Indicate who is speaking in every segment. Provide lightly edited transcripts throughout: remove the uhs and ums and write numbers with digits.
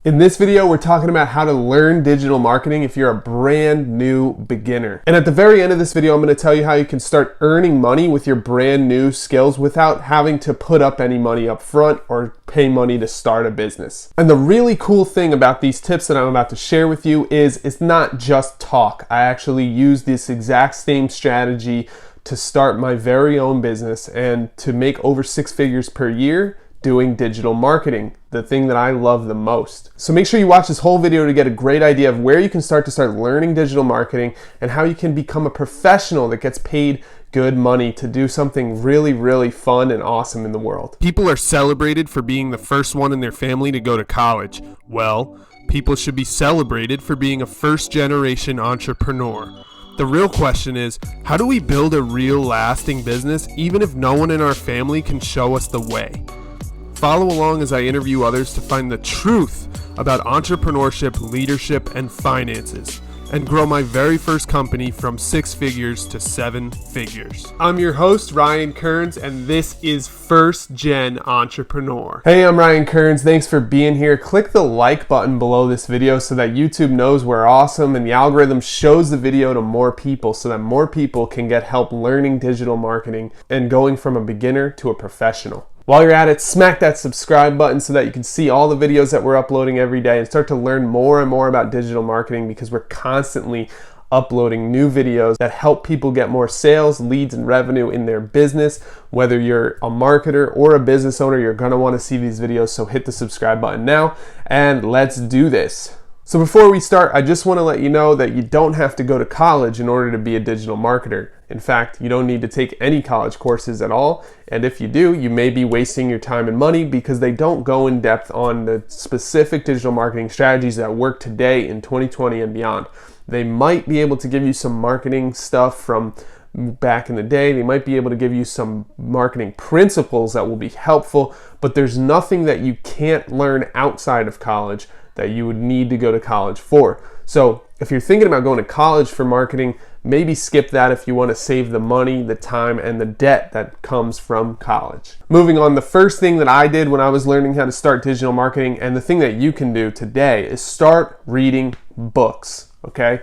Speaker 1: In this video, we're talking about how to learn digital marketing if you're a brand new beginner. And at the very end of this video, I'm going to tell you how you can start earning money with your brand new skills without having to put up any money up front or pay money to start a business. And the really cool thing about these tips that I'm about to share with you is it's not just talk. I actually use this exact same strategy to start my very own business and to make over 6 figures per year doing digital marketing, the thing that I love the most. So make sure you watch this whole video to get a great idea of where you can start learning digital marketing and how you can become a professional that gets paid good money to do something really, really fun and awesome in the world. People are celebrated for being the first one in their family to go to college. Well, people should be celebrated for being a first-generation entrepreneur. The real question is, how do we build a real lasting business even if no one in our family can show us the way? Follow along as I interview others to find the truth about entrepreneurship, leadership, and finances, and grow my very first company from 6 figures to 7 figures. I'm your host, Ryan Kearns, and this is First Gen Entrepreneur. Hey, I'm Ryan Kearns. Thanks for being here. Click the like button below this video so that YouTube knows we're awesome and the algorithm shows the video to more people so that more people can get help learning digital marketing and going from a beginner to a professional. While you're at it, smack that subscribe button so that you can see all the videos that we're uploading every day and start to learn more and more about digital marketing, because we're constantly uploading new videos that help people get more sales, leads, and revenue in their business. Whether you're a marketer or a business owner, you're going to want to see these videos, so hit the subscribe button now and let's do this. So before we start, I just want to let you know that you don't have to go to college in order to be a digital marketer. In fact, you don't need to take any college courses at all. And if you do, you may be wasting your time and money because they don't go in depth on the specific digital marketing strategies that work today in 2020 and beyond. They might be able to give you some marketing stuff from back in the day. They might be able to give you some marketing principles that will be helpful, but there's nothing that you can't learn outside of college that you would need to go to college for. So if you're thinking about going to college for marketing, maybe skip that if you want to save the money, the time, and the debt that comes from college. Moving on, the first thing that I did when I was learning how to start digital marketing, and the thing that you can do today, is start reading books, okay?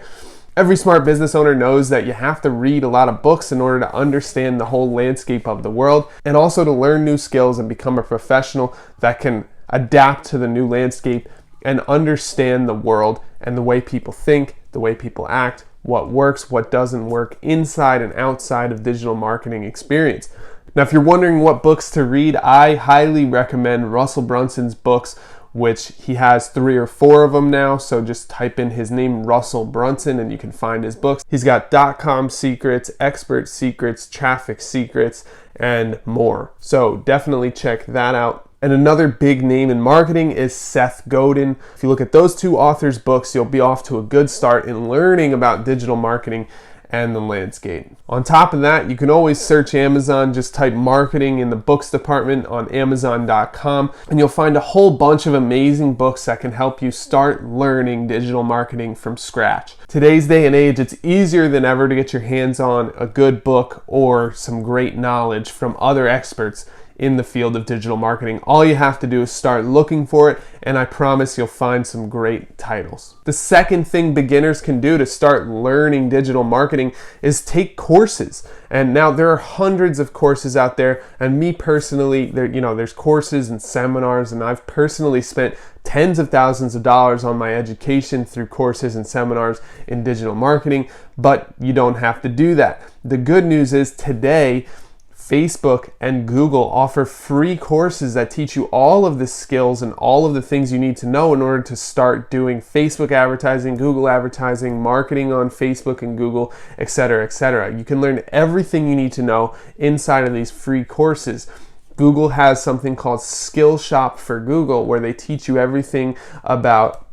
Speaker 1: Every smart business owner knows that you have to read a lot of books in order to understand the whole landscape of the world, and also to learn new skills and become a professional that can adapt to the new landscape and understand the world and the way people think, the way people act, what works, what doesn't work inside and outside of digital marketing experience. Now, if you're wondering what books to read, I highly recommend Russell Brunson's books, which he has 3 or 4 of them now. So just type in his name, Russell Brunson, and you can find his books. He's got .com secrets, expert secrets, traffic secrets, and more. So definitely check that out. And another big name in marketing is Seth Godin. If you look at those 2 authors' books, you'll be off to a good start in learning about digital marketing and the landscape. On top of that, you can always search Amazon. Just type marketing in the books department on Amazon.com, and you'll find a whole bunch of amazing books that can help you start learning digital marketing from scratch. Today's day and age, it's easier than ever to get your hands on a good book or some great knowledge from other experts in the field of digital marketing. All you have to do is start looking for it, and I promise you'll find some great titles. The second thing beginners can do to start learning digital marketing is take courses. And now there are hundreds of courses out there, and me personally, there's courses and seminars, and I've personally spent tens of thousands of dollars on my education through courses and seminars in digital marketing, but you don't have to do that. The good news is today, Facebook and Google offer free courses that teach you all of the skills and all of the things you need to know in order to start doing Facebook advertising, Google advertising, marketing on Facebook and Google, etc., etc. You can learn everything you need to know inside of these free courses. Google has something called Skill Shop for Google, where they teach you everything about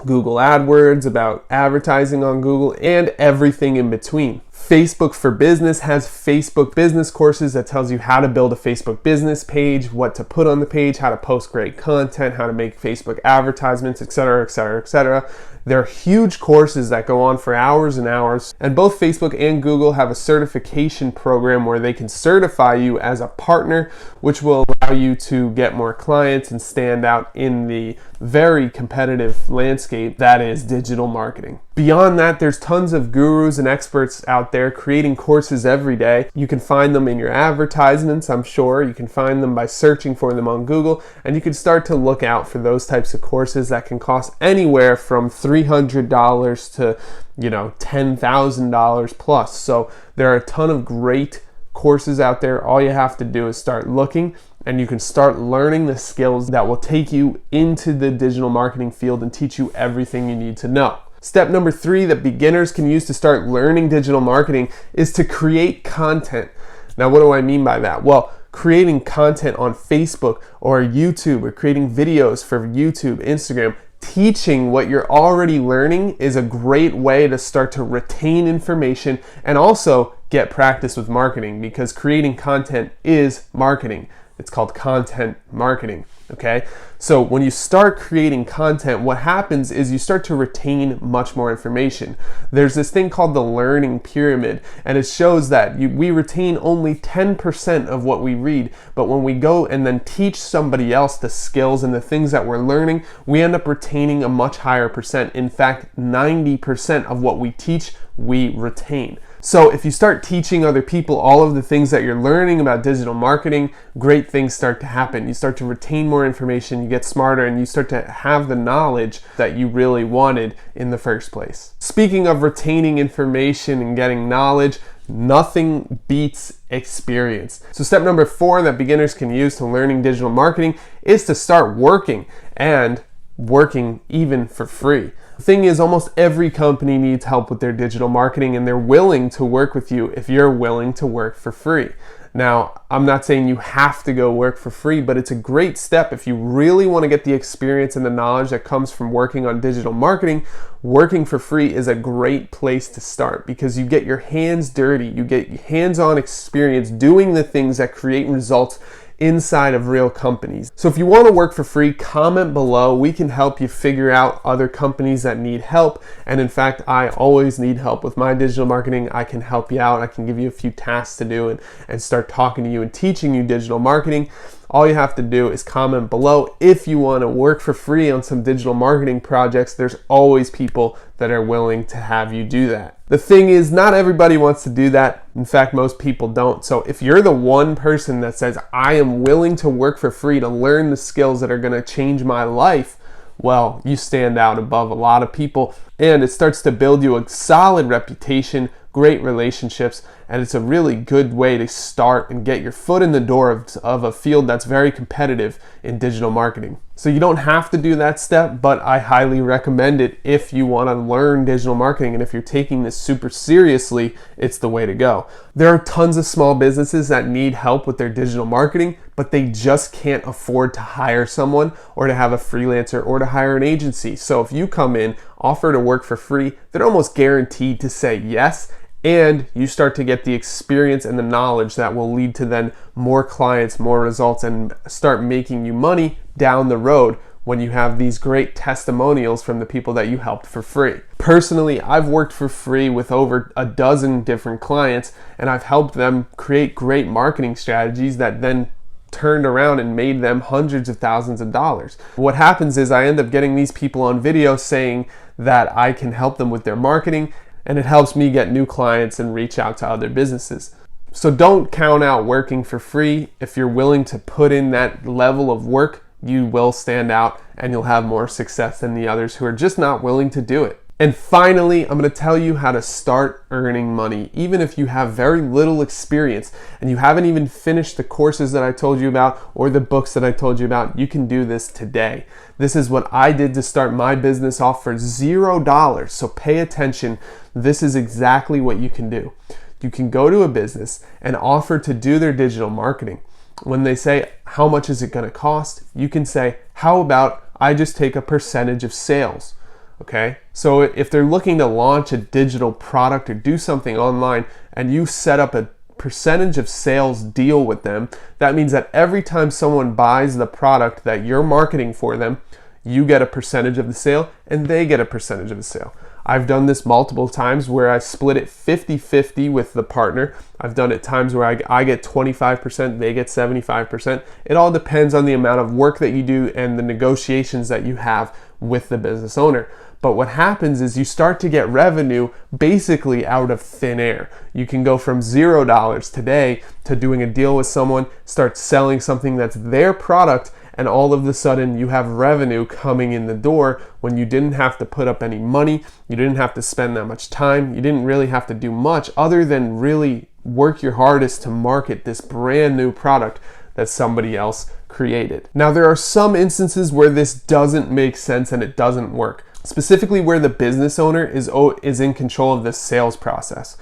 Speaker 1: Google AdWords, about advertising on Google, and everything in between. Facebook for Business has Facebook business courses that tells you how to build a Facebook business page, what to put on the page, how to post great content, how to make Facebook advertisements, etc., etc., etc. They're huge courses that go on for hours and hours, and both Facebook and Google have a certification program where they can certify you as a partner, which will allow you to get more clients and stand out in the very competitive landscape that is digital marketing. Beyond that, there's tons of gurus and experts out there creating courses every day. You can find them in your advertisements, I'm sure. You can find them by searching for them on Google, and you can start to look out for those types of courses that can cost anywhere from $300 to, $10,000 plus. So there are a ton of great courses out there. All you have to do is start looking, and you can start learning the skills that will take you into the digital marketing field and teach you everything you need to know. Step number 3 that beginners can use to start learning digital marketing is to create content. Now, what do I mean by that? Well, creating content on Facebook or YouTube, or creating videos for YouTube, Instagram, teaching what you're already learning is a great way to start to retain information and also get practice with marketing, because creating content is marketing. It's called content marketing, okay? So when you start creating content, what happens is you start to retain much more information. There's this thing called the learning pyramid, and it shows that we retain only 10% of what we read, but when we go and then teach somebody else the skills and the things that we're learning, we end up retaining a much higher percent. In fact, 90% of what we teach, we retain. So if you start teaching other people all of the things that you're learning about digital marketing, great things start to happen. You start to retain more information, you get smarter, and you start to have the knowledge that you really wanted in the first place. Speaking of retaining information and getting knowledge, nothing beats experience. So step number 4 that beginners can use to learning digital marketing is to start working, and working even for free. The thing is, almost every company needs help with their digital marketing, and they're willing to work with you if you're willing to work for free. Now, I'm not saying you have to go work for free, but it's a great step if you really want to get the experience and the knowledge that comes from working on digital marketing. Working for free is a great place to start, because you get your hands dirty, you get hands-on experience doing the things that create results inside of real companies. So if you want to work for free, comment below. We can help you figure out other companies that need help. And in fact, I always need help with my digital marketing. I can help you out. I can give you a few tasks to do and start talking to you and teaching you digital marketing. All you have to do is comment below. If you want to work for free on some digital marketing projects, there's always people that are willing to have you do that. The thing is, not everybody wants to do that. In fact, most people don't. So if you're the one person that says, I am willing to work for free to learn the skills that are going to change my life, well, you stand out above a lot of people, and it starts to build you a solid reputation, great relationships, and it's a really good way to start and get your foot in the door of a field that's very competitive in digital marketing. So you don't have to do that step, but I highly recommend it if you want to learn digital marketing, and if you're taking this super seriously, it's the way to go. There are tons of small businesses that need help with their digital marketing, but they just can't afford to hire someone or to have a freelancer or to hire an agency. So if you come in, offer to work for free, they're almost guaranteed to say yes, and you start to get the experience and the knowledge that will lead to then more clients, more results, and start making you money down the road when you have these great testimonials from the people that you helped for free. Personally, I've worked for free with over a dozen different clients, and I've helped them create great marketing strategies that then turned around and made them hundreds of thousands of dollars. What happens is I end up getting these people on video saying that I can help them with their marketing, and it helps me get new clients and reach out to other businesses. So don't count out working for free. If you're willing to put in that level of work, you will stand out and you'll have more success than the others who are just not willing to do it. And finally, I'm going to tell you how to start earning money. Even if you have very little experience and you haven't even finished the courses that I told you about or the books that I told you about, you can do this today. This is what I did to start my business off for $0. So pay attention. This is exactly what you can do. You can go to a business and offer to do their digital marketing. When they say, how much is it going to cost? You can say, how about I just take a percentage of sales? Okay, so if they're looking to launch a digital product or do something online and you set up a percentage of sales deal with them, that means that every time someone buys the product that you're marketing for them, you get a percentage of the sale and they get a percentage of the sale. I've done this multiple times where I split it 50-50 with the partner. I've done it times where I get 25%, they get 75%. It all depends on the amount of work that you do and the negotiations that you have with the business owner. But what happens is you start to get revenue basically out of thin air. You can go from $0 today to doing a deal with someone, start selling something that's their product, and all of a sudden you have revenue coming in the door when you didn't have to put up any money, you didn't have to spend that much time, you didn't really have to do much other than really work your hardest to market this brand new product that somebody else created. Now, there are some instances where this doesn't make sense and it doesn't work, specifically where the business owner is in control of the sales process.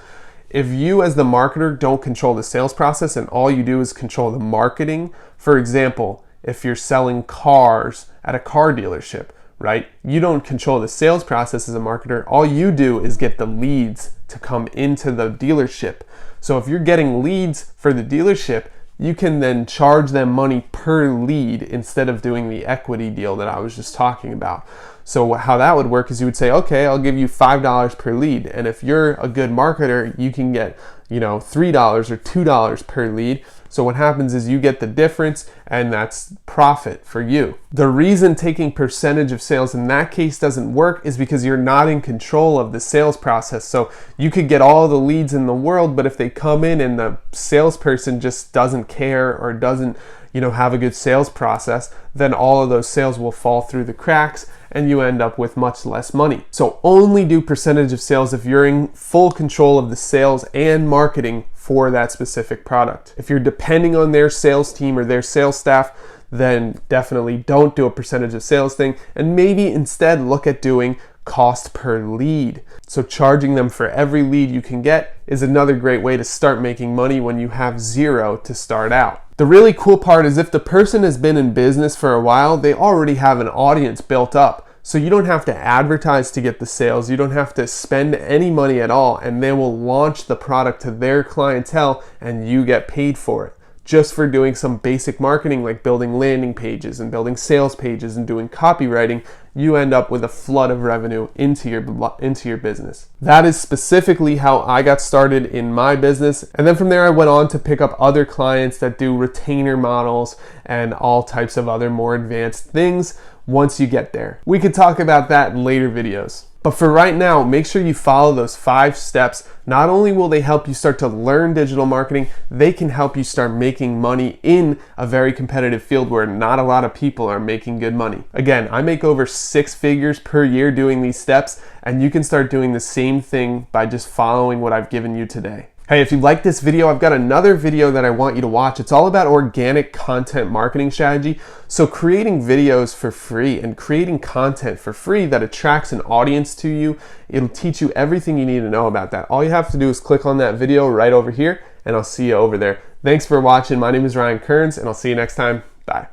Speaker 1: If you as the marketer don't control the sales process and all you do is control the marketing, for example, if you're selling cars at a car dealership, right? You don't control the sales process as a marketer. All you do is get the leads to come into the dealership. So if you're getting leads for the dealership, you can then charge them money per lead instead of doing the equity deal that I was just talking about. So how that would work is you would say, okay, I'll give you $5 per lead. And if you're a good marketer, you can get, $3 or $2 per lead. So what happens is you get the difference and that's profit for you. The reason taking percentage of sales in that case doesn't work is because you're not in control of the sales process. So you could get all the leads in the world, but if they come in and the salesperson just doesn't care or doesn't, have a good sales process, then all of those sales will fall through the cracks and you end up with much less money. So only do percentage of sales if you're in full control of the sales and marketing for that specific product. If you're depending on their sales team or their sales staff, then definitely don't do a percentage of sales thing, and maybe instead look at doing cost per lead. So charging them for every lead you can get is another great way to start making money when you have zero to start out. The really cool part is if the person has been in business for a while, they already have an audience built up. So you don't have to advertise to get the sales, you don't have to spend any money at all, and they will launch the product to their clientele and you get paid for it. Just for doing some basic marketing like building landing pages and building sales pages and doing copywriting, you end up with a flood of revenue into your business. That is specifically how I got started in my business. And then from there, I went on to pick up other clients that do retainer models and all types of other more advanced things once you get there. We could talk about that in later videos. But for right now, make sure you follow those 5 steps. Not only will they help you start to learn digital marketing, they can help you start making money in a very competitive field where not a lot of people are making good money. Again, I make over 6 figures per year doing these steps, and you can start doing the same thing by just following what I've given you today. Hey, if you like this video, I've got another video that I want you to watch. It's all about organic content marketing strategy. So creating videos for free and creating content for free that attracts an audience to you. It'll teach you everything you need to know about that. All you have to do is click on that video right over here and I'll see you over there. Thanks for watching. My name is Ryan Kearns and I'll see you next time. Bye.